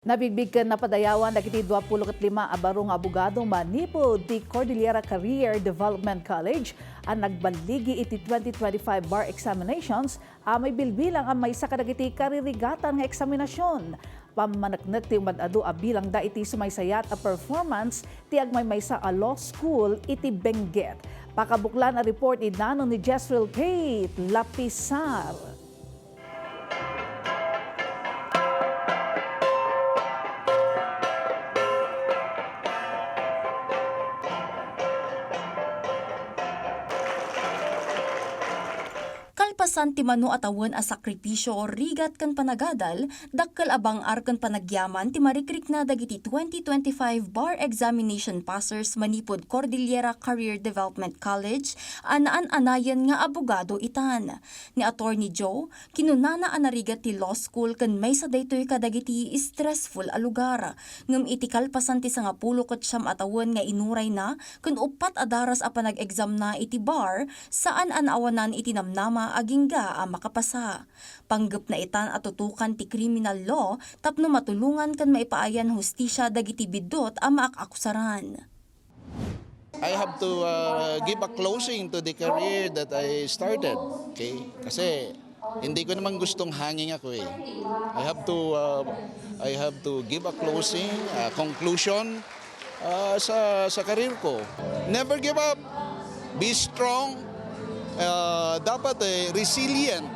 Nabigbigkan na padayawan dagiti 25 abarong abogado manipod di Cordillera Career Development College ang nagbaligi iti 2025 bar examinations may bilbilang ang may sakadagiti karirigatan nga eksaminasyon. Pamanaknek ti umadado bilang da iti sumaysayat a performance ti agmaymaysa a law school iti Benguet. Pakabuklan a report idano ni Jezreel Kate Lapisar. Kalpasan ti mano atawan a sakripisyo o rigat kan panagadal, dakkel abang arkan panagyaman ti marikrik na dagiti 2025 bar examination passers manipod Cordillera Career Development College anaan-anayan nga abogado itan. Ni Attorney Joe, kinunana ang narigat ti law school kan may sa daytoy kadagiti stressful a lugar. Ngem iti kalpasan ti 19 atawan nga inuray na kun upat adaras a panag-exam na iti bar saan anawanan iti namnama agingga a makapasa. Panggep na itan at tutukan ti criminal law tapno matulungan kan maipaayan hustisya dagiti bidot a maakakusaran. I have to give a closing to the career that I started. Okay? Kasi hindi ko naman gustong hanging ako eh. I have to give a closing, conclusion sa career ko. Never give up. Be strong. Dapat resilient,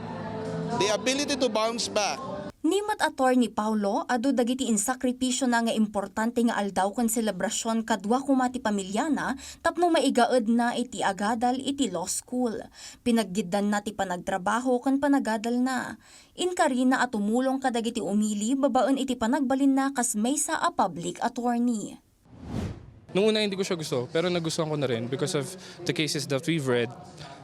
the ability to bounce back. Nimat Attorney Paulo, adu dagiti insakripisyo na nga importante nga aldaw kan selebrasyon kadwa kumati pamilyana tapno maigaed na iti agadal iti law school. Pinaggiddan na ti panagtrabaho kan panagadal na. Inkarina at tumulong kadagiti umili babaen iti panagbalin na kas maysa a public attorney. Nung una hindi ko siya gusto, pero nagustuhan ko na rin because of the cases that we've read,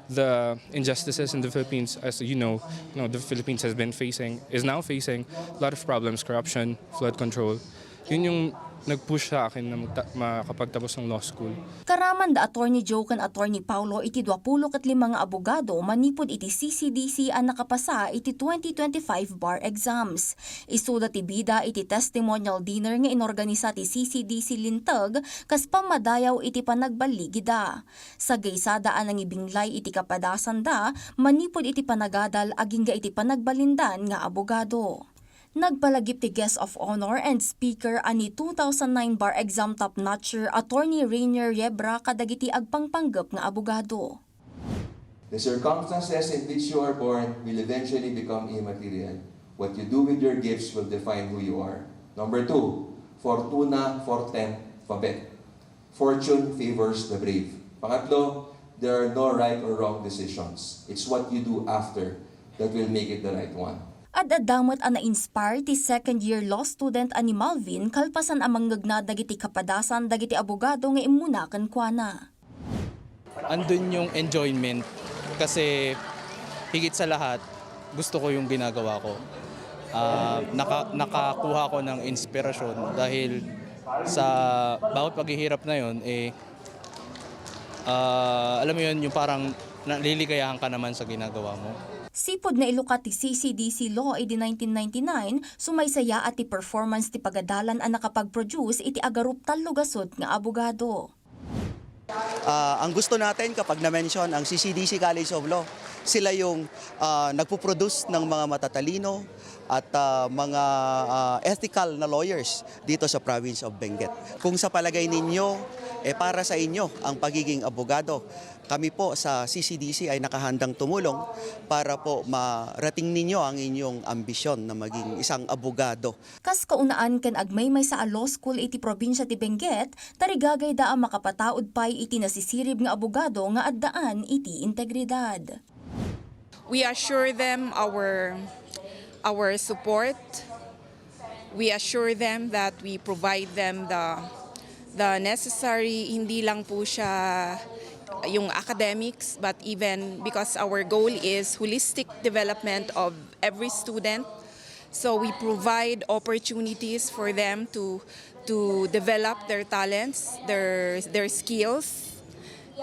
the injustices in the Philippines, as you know, the Philippines is now facing a lot of problems, corruption, flood control. Yun yung nag-push sa akin na makapagtapos ng law school. Karaman da Attorney Joe kan Attorney Paulo iti 25 nga abogado manipod iti CCDC ang nakapasa iti 2025 bar exams. Isuda ti bida iti testimonial dinner nga inorganisa ti CCDC Lintag kas pamadayaw iti panagbaligida. Sa gaysadaan ang ibinglay iti kapadasan da manipod iti panagadal agingga iti panagbalindan nga abogado. Nagpalagip ti guest of honor and speaker ani 2009 bar exam top-notcher Attorney Rainier Yebra kadagiti agpangpanggep nga abogado. The circumstances in which you are born will eventually become immaterial. What you do with your gifts will define who you are. Number 2, fortuna fortem fabet. Fortune favors the brave. Pangatlo, there are no right or wrong decisions. It's what you do after that will make it the right one. At adamot ang na-inspire ti second-year law student ani Malvin kalpasan amang ngagna dagiti kapadasan dagiti abogado nga imunakan kuana. Andun yung enjoyment kasi higit sa lahat gusto ko yung ginagawa ko. Nakakuha ko ng inspirasyon dahil sa bawat paghihirap na yun alam mo yun yung parang naliligayahan ka naman sa ginagawa mo. Sipod na ilukat ti CCDC Law iti 1999, sumaysaya at ti performance ti pagadalan ang nakapag-produce iti agarup tallugasot nga abogado. Ang gusto natin kapag na-mention ang CCDC College of Law, sila yung nagpo-produce ng mga matatalino at mga ethical na lawyers dito sa province of Benguet. Kung sa palagay ninyo, para sa inyo ang pagiging abogado, kami po sa CCDC ay nakahandang tumulong para po marating ninyo ang inyong ambisyon na maging isang abogado. Kas kaunaan kan agmaymay sa law school iti probinsya ti Benguet, tarigagay da ang makapataod pay iti nasisirib nga abogado nga addaan iti integridad. We assure them our support. We assure them that we provide them the necessary, hindi lang po siya yung academics, but even because our goal is holistic development of every student. So we provide opportunities for them to develop their talents, their skills.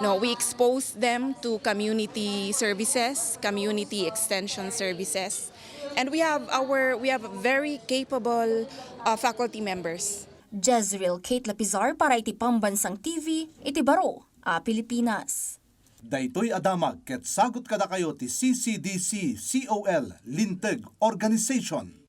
No, we expose them to community services, community extension services. And we have very capable faculty members. Jezreel Kate Lapizar para iti Pambansang TV, iti Baro, Pilipinas. Daytoy adamag ket sagot kada kayo ti CCDC COL Linteg Organization.